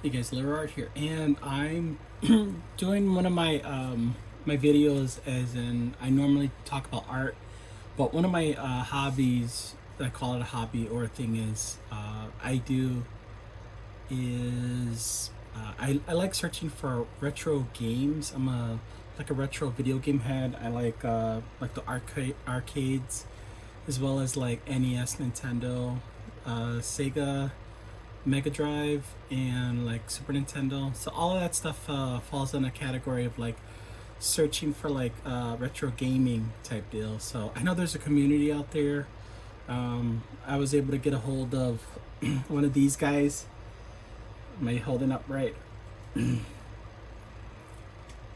Hey guys, Aleroart here, and I'm doing one of my my videos. As in, I normally talk about art, but one of my hobbies, I call it a hobby or a thing, is I do is I like searching for retro games. I'm a like a retro video game head. I like the arcades, as well as like NES, Nintendo, Sega, Mega Drive, and like Super Nintendo. So all of that stuff falls in a category of like searching for like retro gaming type deal. So I know there's a community out there. I was able to get a hold of one of these guys. Am I holding up right?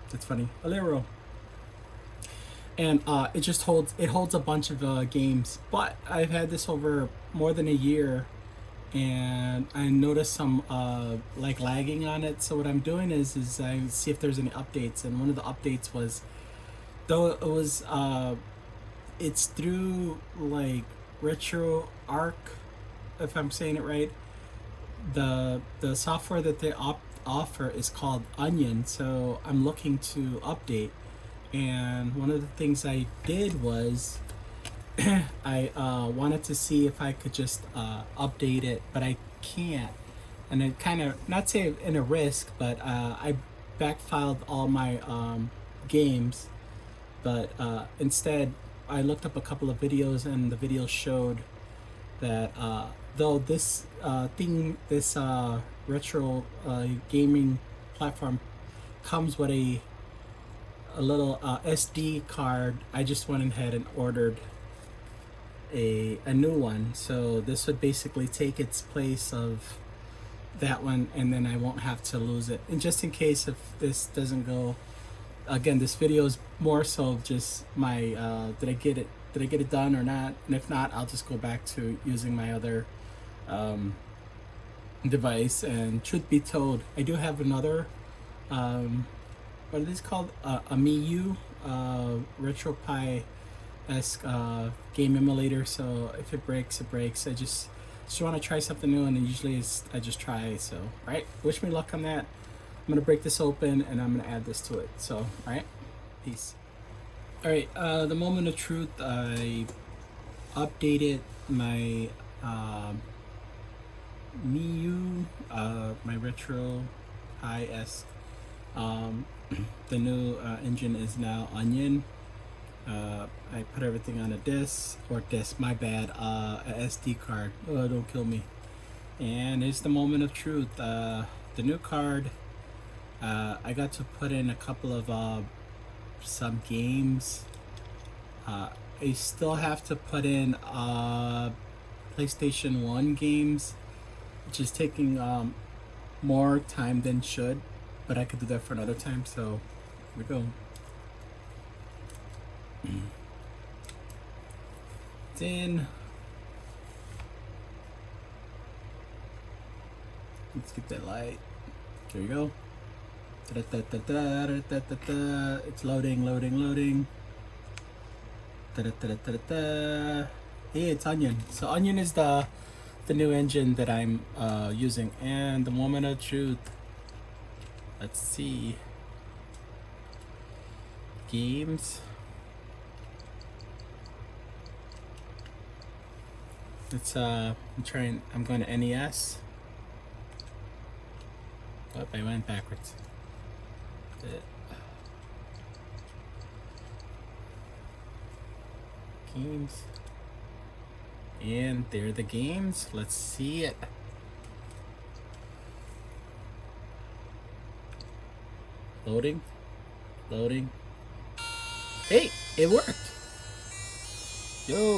That's funny. Alero. And it holds a bunch of games. But I've had this over more than a year, and I noticed some like lagging on it. So what I'm doing is I see if there's any updates, and one of the updates was, though it was it's through like Retro Arc, if I'm saying it right. The software that they offer is called Onion. So I'm looking to update, and one of the things I did was I wanted to see if I could just update it, but I can't. And it kind of, not say in a risk, but I backfiled all my games. But instead, I looked up a couple of videos, and the videos showed that though this retro gaming platform comes with a little SD card, I just went ahead and ordered a new one. So this would basically take its place of that one, and then I won't have to lose it. And just in case if this doesn't go, again, this video is more so just my did I get it done or not, and if not, I'll just go back to using my other device. And truth be told, I do have another what are these called, a miyoo RetroPie esque game emulator. So if it breaks, it breaks. I just want to try something new, and usually I just try. So all right, wish me luck on that. I'm gonna break this open, and I'm gonna add this to it. So all right, peace. All right, the moment of truth. I updated my miyoo, my retro high esque. The new engine is now Onion. I put everything on a disc, my bad, a SD card. Oh, don't kill me. And it's the moment of truth. The new card, I got to put in a couple of some games. I still have to put in PlayStation 1 games, which is taking more time than should, but I could do that for another time. So here we go. It's in. Let's get that light. There you go. It's loading. Hey, it's Onion. So Onion is the new engine that I'm using. And the moment of truth. Let's see. Games. I'm going to NES. Oh, I went backwards. Games. And there are the games. Let's see it. Loading. Hey, it worked. Yo,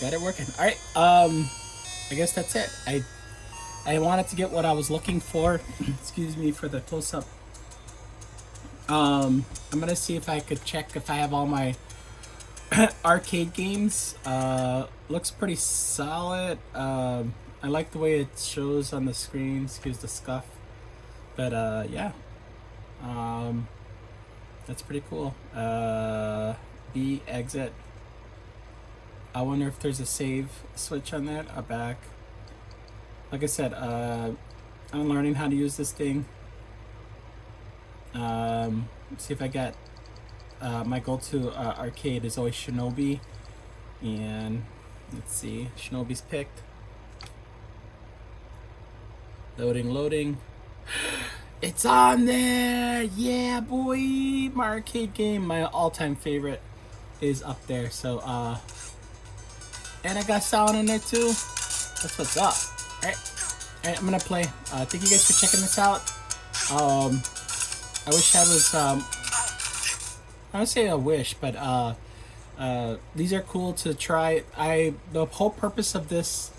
got it working. All right. I guess that's it. I wanted to get what I was looking for. Excuse me for the close up. I'm gonna see if I could check if I have all my arcade games. Looks pretty solid. I like the way it shows on the screen. Excuse the scuff, but yeah. That's pretty cool. B exit. I wonder if there's a save switch on that. Back. Like I said, I'm learning how to use this thing. See if I get my go-to arcade is always Shinobi, and let's see, Shinobi's picked. Loading. It's on there! Yeah, boy! My arcade game, my all-time favorite, is up there. So, and I got sound in there too. That's what's up. Alright, I'm gonna play. Thank you guys for checking this out. I wish I was, I don't say I wish, but these are cool to try. The whole purpose of this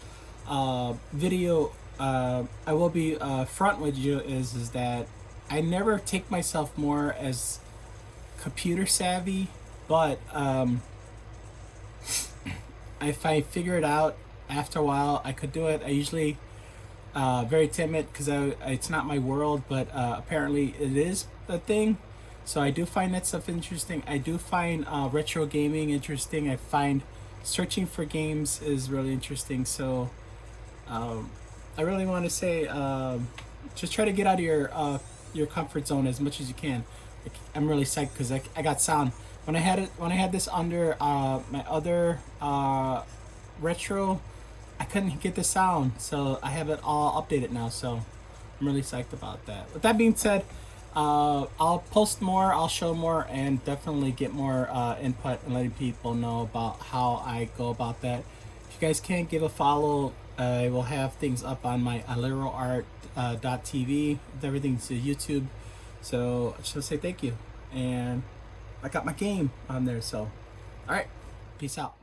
video, I will be front with you, is that I never take myself more as computer savvy, but if I figure it out after a while, I could do it. I usually very timid because it's not my world, but apparently it is a thing. So I do find that stuff interesting. I do find retro gaming interesting. I find searching for games is really interesting. So I really want to say, just try to get out of your comfort zone as much as you can. I'm really psyched because I got sound. When I had this under my other retro, I couldn't get the sound, so I have it all updated now. So I'm really psyched about that. With that being said, I'll post more, I'll show more, and definitely get more input and letting people know about how I go about that. If you guys can, give a follow. I will have things up on my Aleroart .tv. Everything's to YouTube. So I just want to say thank you. And I got my game on there. So, alright. Peace out.